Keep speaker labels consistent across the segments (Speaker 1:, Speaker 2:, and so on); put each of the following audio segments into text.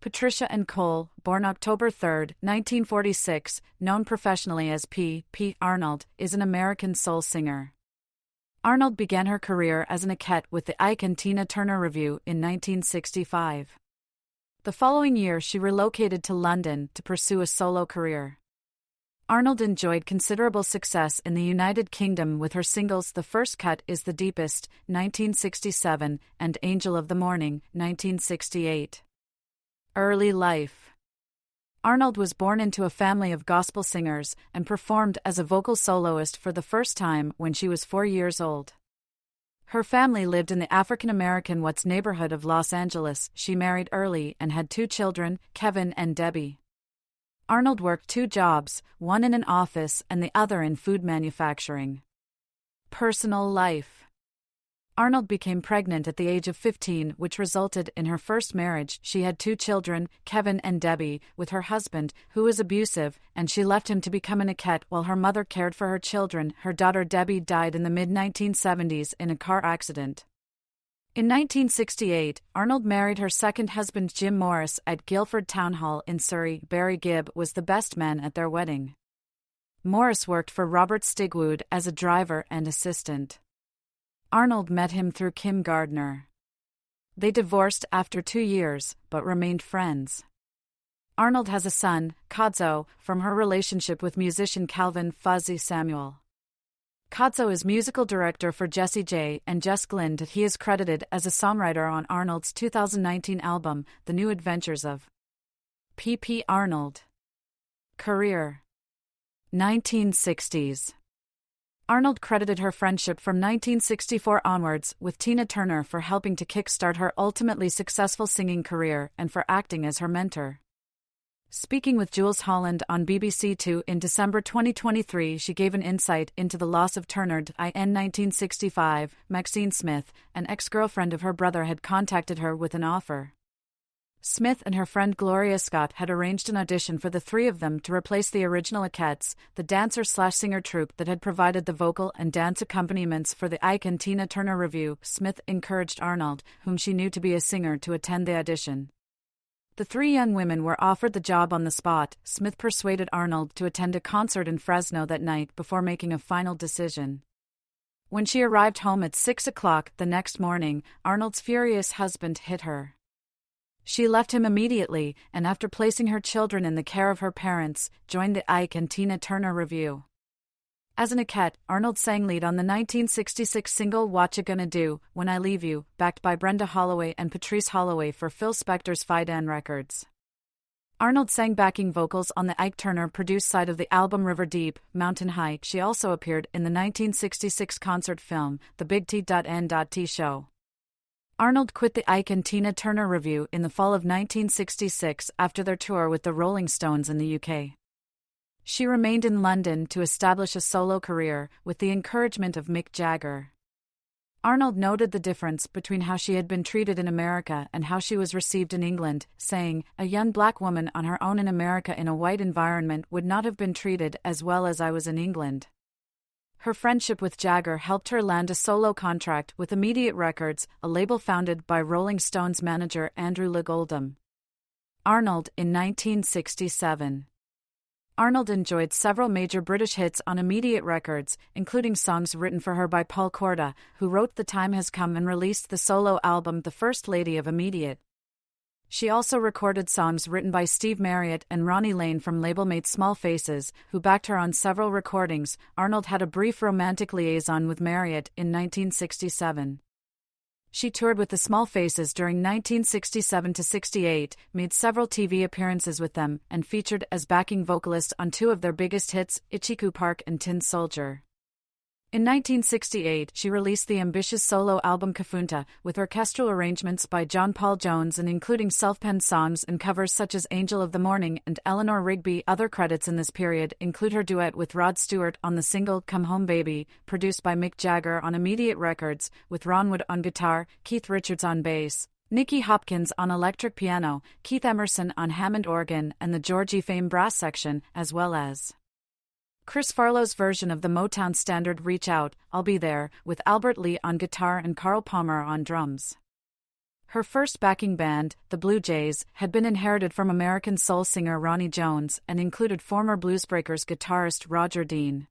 Speaker 1: Patricia Ann Cole, born October 3, 1946, known professionally as P P Arnold, is an American soul singer. Arnold began her career as an Ikette with the Ike and Tina Turner Revue in 1965. The following year she relocated to London to pursue a solo career. Arnold enjoyed considerable success in the United Kingdom with her singles The First Cut is the Deepest, 1967, and Angel of the Morning, 1968. Early life. Arnold was born into a family of gospel singers and performed as a vocal soloist for the first time when she was 4 years old. Her family lived in the African-American Watts neighborhood of Los Angeles. She married early and had 2 children, Kevin and Debbie. Arnold worked 2 jobs, one in an office and the other in food manufacturing. Personal life. Arnold became pregnant at the age of 15, which resulted in her first marriage. She had 2 children, Kevin and Debbie, with her husband, who was abusive, and she left him to become an Ikette while her mother cared for her children. Her daughter Debbie died in the mid-1970s in a car accident. In 1968, Arnold married her second husband Jim Morris at Guildford Town Hall in Surrey. Barry Gibb was the best man at their wedding. Morris worked for Robert Stigwood as a driver and assistant. Arnold met him through Kim Gardner. They divorced after 2 years, but remained friends. Arnold has a son, Kodzo, from her relationship with musician Calvin Fuzzy Samuel. Kodzo is musical director for Jessie J and Jess Glynn. He is credited as a songwriter on Arnold's 2019 album, The New Adventures of P P Arnold. Career. 1960s. Arnold credited her friendship from 1964 onwards with Tina Turner for helping to kickstart her ultimately successful singing career and for acting as her mentor. Speaking with Jules Holland on BBC Two in December 2023, she gave an insight into the loss of Turner. In 1965, Maxine Smith, an ex-girlfriend of her brother, had contacted her with an offer. Smith and her friend Gloria Scott had arranged an audition for the 3 of them to replace the original Ikettes, the dancer-slash-singer troupe that had provided the vocal and dance accompaniments for the Ike and Tina Turner Revue. Smith encouraged Arnold, whom she knew to be a singer, to attend the audition. The 3 young women were offered the job on the spot. Smith persuaded Arnold to attend a concert in Fresno that night before making a final decision. When she arrived home at 6 o'clock the next morning, Arnold's furious husband hit her. She left him immediately, and after placing her children in the care of her parents, joined the Ike and Tina Turner Revue. As an Ikette, Arnold sang lead on the 1966 single Whatcha Gonna Do, When I Leave You, backed by Brenda Holloway and Patrice Holloway for Phil Spector's Fidan Records. Arnold sang backing vocals on the Ike Turner-produced side of the album River Deep, Mountain High. She also appeared in the 1966 concert film, The Big T.N.T Show. Arnold quit the Ike and Tina Turner Revue in the fall of 1966 after their tour with the Rolling Stones in the UK. She remained in London to establish a solo career, with the encouragement of Mick Jagger. Arnold noted the difference between how she had been treated in America and how she was received in England, saying, "A young black woman on her own in America in a white environment would not have been treated as well as I was in England." Her friendship with Jagger helped her land a solo contract with Immediate Records, a label founded by Rolling Stones manager Andrew Loog Oldham. Arnold in 1967. Arnold enjoyed several major British hits on Immediate Records, including songs written for her by Paul Korda, who wrote The Time Has Come and released the solo album The First Lady of Immediate. She also recorded songs written by Steve Marriott and Ronnie Lane from labelmate Small Faces, who backed her on several recordings. Arnold had a brief romantic liaison with Marriott in 1967. She toured with the Small Faces during 1967-68, made several TV appearances with them, and featured as backing vocalist on 2 of their biggest hits, Ichiku Park and Tin Soldier. In 1968, she released the ambitious solo album Kafunta, with orchestral arrangements by John Paul Jones and including self-penned songs and covers such as Angel of the Morning and Eleanor Rigby. Other credits in this period include her duet with Rod Stewart on the single Come Home Baby, produced by Mick Jagger on Immediate Records, with Ron Wood on guitar, Keith Richards on bass, Nicky Hopkins on electric piano, Keith Emerson on Hammond organ and the Georgie Fame brass section, as well as Chris Farlow's version of the Motown standard Reach Out, I'll Be There, with Albert Lee on guitar and Carl Palmer on drums. Her first backing band, the Blue Jays, had been inherited from American soul singer Ronnie Jones and included former Bluesbreakers guitarist Roger Dean.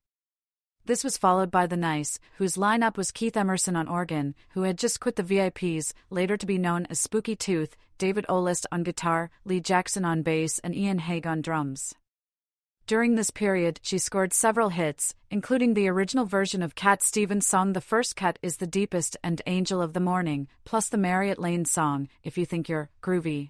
Speaker 1: This was followed by the Nice, whose lineup was Keith Emerson on organ, who had just quit the VIPs, later to be known as Spooky Tooth, David Olist on guitar, Lee Jackson on bass and Ian Hague on drums. During this period, she scored several hits, including the original version of Cat Stevens' song The First Cut is the Deepest and Angel of the Morning, plus the Marriott Lane song, If You Think You're Groovy.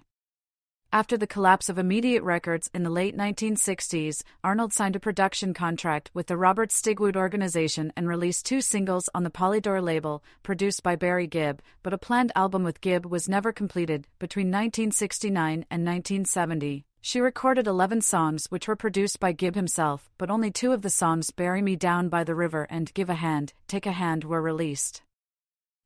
Speaker 1: After the collapse of Immediate Records in the late 1960s, Arnold signed a production contract with the Robert Stigwood Organization and released 2 singles on the Polydor label, produced by Barry Gibb, but a planned album with Gibb was never completed. Between 1969 and 1970, she recorded 11 songs which were produced by Gibb himself, but only 2 of the songs, Bury Me Down by the River and Give a Hand, Take a Hand, were released.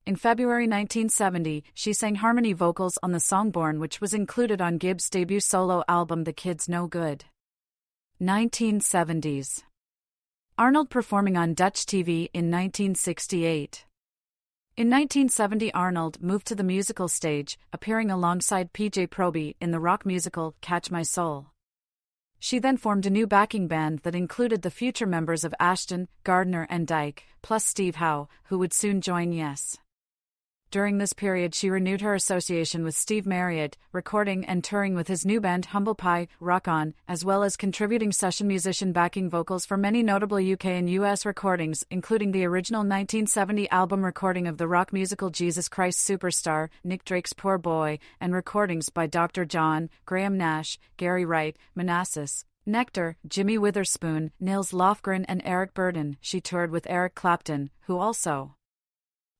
Speaker 1: In February 1970, she sang harmony vocals on the song Born, which was included on Gibb's debut solo album The Kid's No Good. 1970s. Arnold performing on Dutch TV in 1968. In 1970, Arnold moved to the musical stage, appearing alongside PJ Proby in the rock musical Catch My Soul. She then formed a new backing band that included the future members of Ashton, Gardner and Dyke, plus Steve Howe, who would soon join Yes. During this period, she renewed her association with Steve Marriott, recording and touring with his new band Humble Pie, Rock On, as well as contributing session musician backing vocals for many notable UK and US recordings, including the original 1970 album recording of the rock musical Jesus Christ Superstar, Nick Drake's Poor Boy, and recordings by Dr. John, Graham Nash, Gary Wright, Manassas, Nectar, Jimmy Witherspoon, Nils Lofgren and Eric Burdon. She toured with Eric Clapton, who also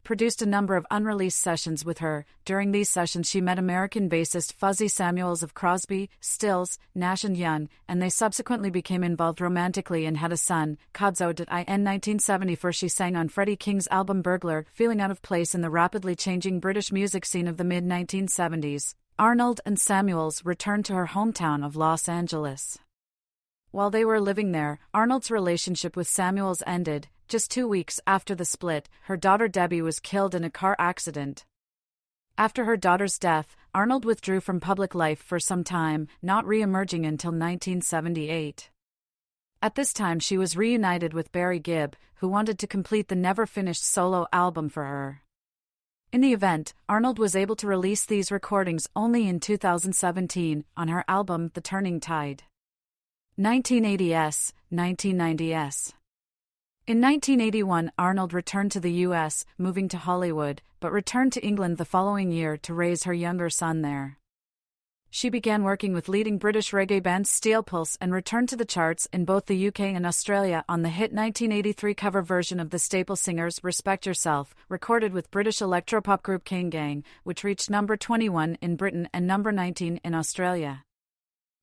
Speaker 1: produced a number of unreleased sessions with her. During these sessions she met American bassist Fuzzy Samuels of Crosby, Stills, Nash & Young, and they subsequently became involved romantically and had a son, Kodzo. In 1974 she sang on Freddie King's album Burglar, feeling out of place in the rapidly changing British music scene of the mid-1970s. Arnold and Samuels returned to her hometown of Los Angeles. While they were living there, Arnold's relationship with Samuels ended. Just 2 weeks after the split, her daughter Debbie was killed in a car accident. After her daughter's death, Arnold withdrew from public life for some time, not re-emerging until 1978. At this time she was reunited with Barry Gibb, who wanted to complete the never-finished solo album for her. In the event, Arnold was able to release these recordings only in 2017, on her album The Turning Tide. 1980s, 1990s. In 1981, Arnold returned to the U.S., moving to Hollywood, but returned to England the following year to raise her younger son there. She began working with leading British reggae band Steel Pulse and returned to the charts in both the UK and Australia on the hit 1983 cover version of the Staple Singers' Respect Yourself, recorded with British electropop group Kane Gang, which reached number 21 in Britain and number 19 in Australia.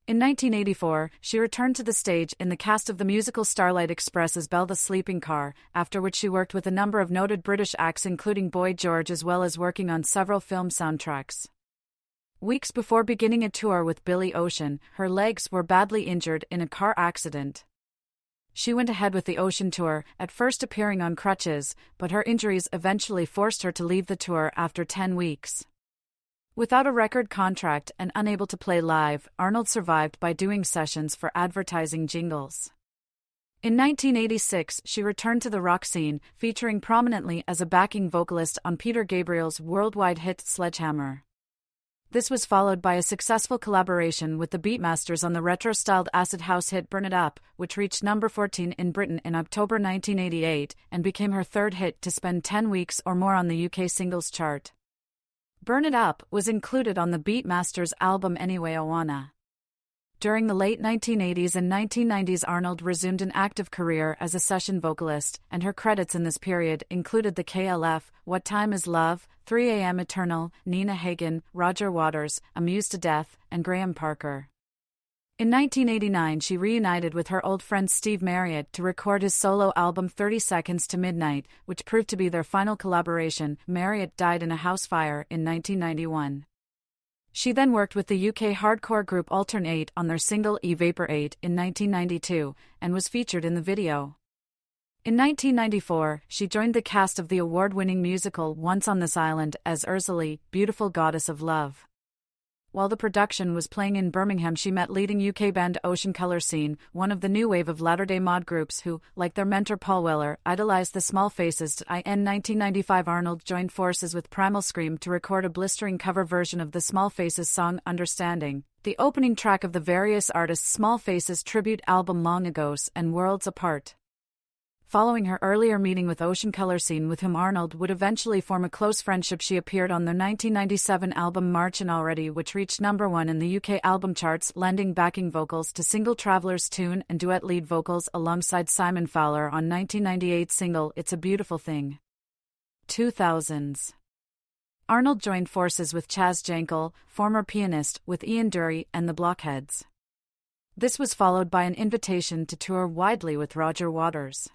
Speaker 1: In 1984, she returned to the stage in the cast of the musical Starlight Express as Belle the Sleeping Car, after which she worked with a number of noted British acts including Boy George as well as working on several film soundtracks. Weeks before beginning a tour with Billy Ocean, her legs were badly injured in a car accident. She went ahead with the Ocean tour, at first appearing on crutches, but her injuries eventually forced her to leave the tour after 10 weeks. Without a record contract and unable to play live, Arnold survived by doing sessions for advertising jingles. In 1986, she returned to the rock scene, featuring prominently as a backing vocalist on Peter Gabriel's worldwide hit Sledgehammer. This was followed by a successful collaboration with the Beatmasters on the retro-styled acid house hit Burn It Up, which reached number 14 in Britain in October 1988 and became her third hit to spend 10 weeks or more on the UK singles chart. Burn It Up was included on the Beatmasters album Anyway I Wanna. During the late 1980s and 1990s, Arnold resumed an active career as a session vocalist, and her credits in this period included the KLF, What Time Is Love, 3 AM Eternal, Nina Hagen, Roger Waters, Amused to Death, and Graham Parker. In 1989 she reunited with her old friend Steve Marriott to record his solo album 30 Seconds to Midnight, which proved to be their final collaboration. Marriott died in a house fire in 1991. She then worked with the UK hardcore group Altern-8 on their single Evaporate in 1992, and was featured in the video. In 1994, she joined the cast of the award-winning musical Once on This Island as Ursula, Beautiful Goddess of Love. While the production was playing in Birmingham, she met leading UK band Ocean Colour Scene, one of the new wave of latter-day mod groups who, like their mentor Paul Weller, idolized the Small Faces. In 1995, Arnold joined forces with Primal Scream to record a blistering cover version of the Small Faces song Understanding, the opening track of the various artists' Small Faces tribute album Long Ago's and Worlds Apart. Following her earlier meeting with Ocean Colour Scene, with whom Arnold would eventually form a close friendship, she appeared on their 1997 album Marchin' Already, which reached #1 in the UK album charts, lending backing vocals to single Traveller's Tune and duet lead vocals alongside Simon Fowler on 1998's single It's a Beautiful Thing. 2000s. Arnold joined forces with Chaz Jankel, former pianist, with Ian Dury and the Blockheads. This was followed by an invitation to tour widely with Roger Waters.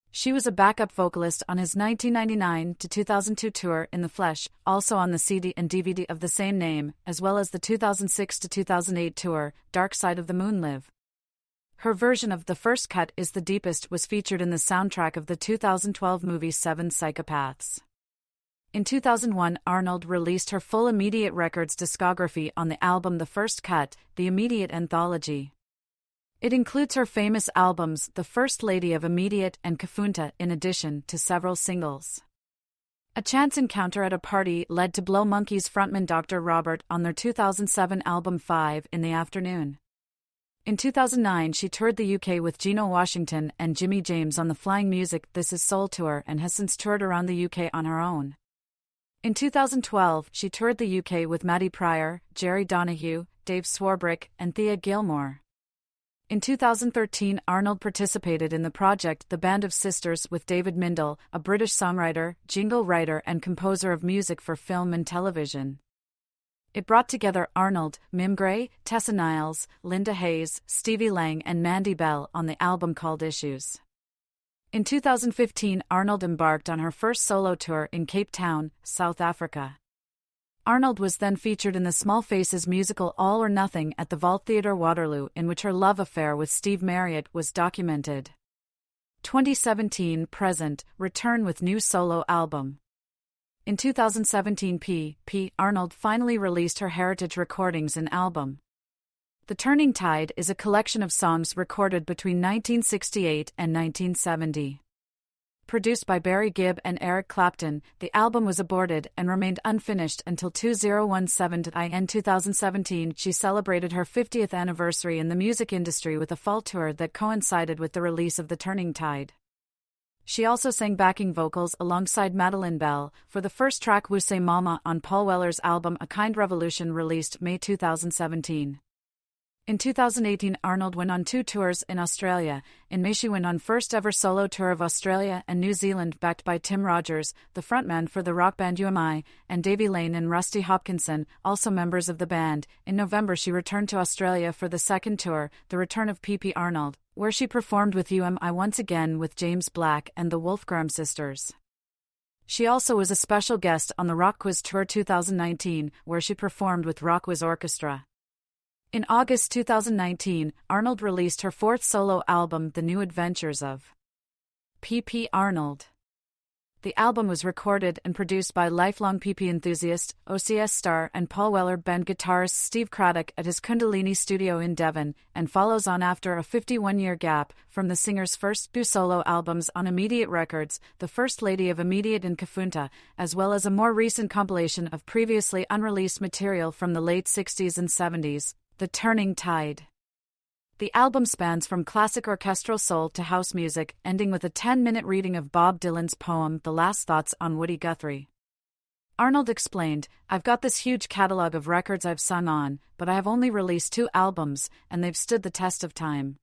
Speaker 1: She was a backup vocalist on his 1999 to 2002 tour In the Flesh, also on the CD and DVD of the same name, as well as the 2006 to 2008 tour, Dark Side of the Moon Live. Her version of The First Cut Is the Deepest was featured in the soundtrack of the 2012 movie Seven Psychopaths. In 2001, Arnold released her full Immediate Records discography on the album The First Cut, the Immediate Anthology. It includes her famous albums The First Lady of Immediate and Kafunta, in addition to several singles. A chance encounter at a party led to Blow Monkeys frontman Dr. Robert on their 2007 album 5 in the Afternoon. In 2009, she toured the UK with Geno Washington and Jimmy James on the Flying Music This Is Soul tour, and has since toured around the UK on her own. In 2012, she toured the UK with Maddie Pryor, Jerry Donahue, Dave Swarbrick, and Thea Gilmore. In 2013, Arnold participated in the project The Band of Sisters with David Mindel, a British songwriter, jingle writer and composer of music for film and television. It brought together Arnold, Mim Gray, Tessa Niles, Linda Hayes, Stevie Lang and Mandy Bell on the album called Issues. In 2015, Arnold embarked on her first solo tour in Cape Town, South Africa. Arnold was then featured in the Small Faces musical All or Nothing at the Vault Theatre Waterloo, in which her love affair with Steve Marriott was documented. 2017 present, return with new solo album. In 2017, P P Arnold finally released her heritage recordings and album. The Turning Tide is a collection of songs recorded between 1968 and 1970. Produced by Barry Gibb and Eric Clapton, the album was aborted and remained unfinished until 2017. In 2017, she celebrated her 50th anniversary in the music industry with a fall tour that coincided with the release of The Turning Tide. She also sang backing vocals alongside Madeline Bell for the first track Wu Say Mama on Paul Weller's album A Kind Revolution, released May 2017. In 2018, Arnold went on 2 tours in Australia. In May, she went on first ever solo tour of Australia and New Zealand, backed by Tim Rogers, the frontman for the rock band UMI, and Davey Lane and Rusty Hopkinson, also members of the band. In November, she returned to Australia for the second tour, The Return of PP Arnold, where she performed with UMI once again with James Black and the Wolfgram Sisters. She also was a special guest on the Rock Quiz Tour 2019, where she performed with Rock Quiz Orchestra. In August 2019, Arnold released her 4th solo album, The New Adventures of PP Arnold. The album was recorded and produced by lifelong PP enthusiast, OCS star and Paul Weller band guitarist Steve Craddock at his Kundalini studio in Devon, and follows on after a 51-year gap from the singer's first 2 solo albums on Immediate Records, The First Lady of Immediate and Kafunta, as well as a more recent compilation of previously unreleased material from the late 60s and 70s. The Turning Tide. The album spans from classic orchestral soul to house music, ending with a 10-minute reading of Bob Dylan's poem The Last Thoughts on Woody Guthrie. Arnold explained, "I've got this huge catalog of records I've sung on, but I have only released 2 albums, and they've stood the test of time."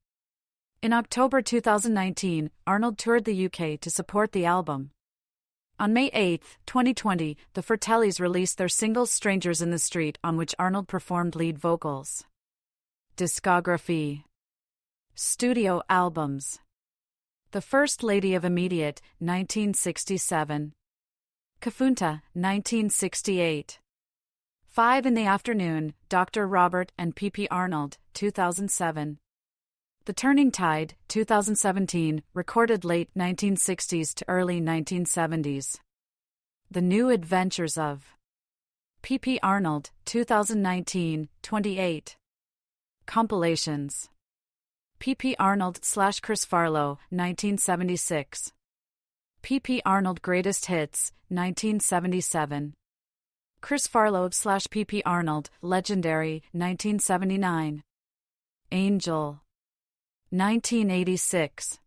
Speaker 1: In October 2019, Arnold toured the UK to support the album. On May 8, 2020, the Fratellis released their single Strangers in the Street, on which Arnold performed lead vocals. Discography. Studio albums. The First Lady of Immediate, 1967. Kafunta, 1968. 5 in the Afternoon, Dr. Robert and PP Arnold, 2007. The Turning Tide, 2017, recorded late 1960s to early 1970s. The New Adventures of PP Arnold, 2019, 28. Compilations. PP Arnold / Chris Farlowe, 1976. PP Arnold Greatest Hits, 1977. Chris Farlowe / PP Arnold, Legendary, 1979. Angel. 1986.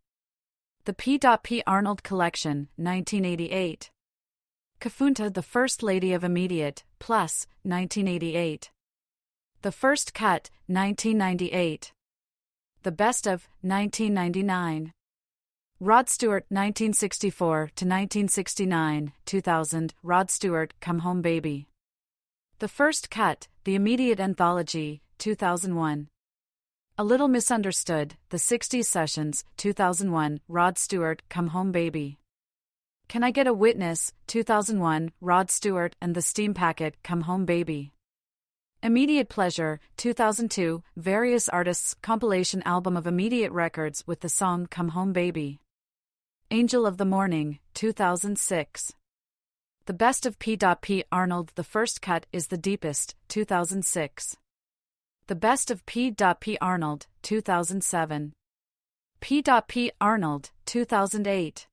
Speaker 1: The P P Arnold Collection, 1988. Kafunta, the First Lady of Immediate, Plus, 1988. The First Cut, 1998. The Best of, 1999. Rod Stewart, 1964 to 1969, 2000. Rod Stewart, Come Home Baby. The First Cut, The Immediate Anthology, 2001. A Little Misunderstood, The 60s Sessions, 2001. Rod Stewart, Come Home Baby. Can I Get a Witness, 2001. Rod Stewart and the Steam Packet, Come Home Baby. Immediate Pleasure, 2002. Various Artists compilation album of Immediate Records with the song Come Home Baby. Angel of the Morning, 2006. The Best of P P Arnold. The First Cut is the Deepest, 2006. The Best of P P Arnold, 2007. P P Arnold, 2008.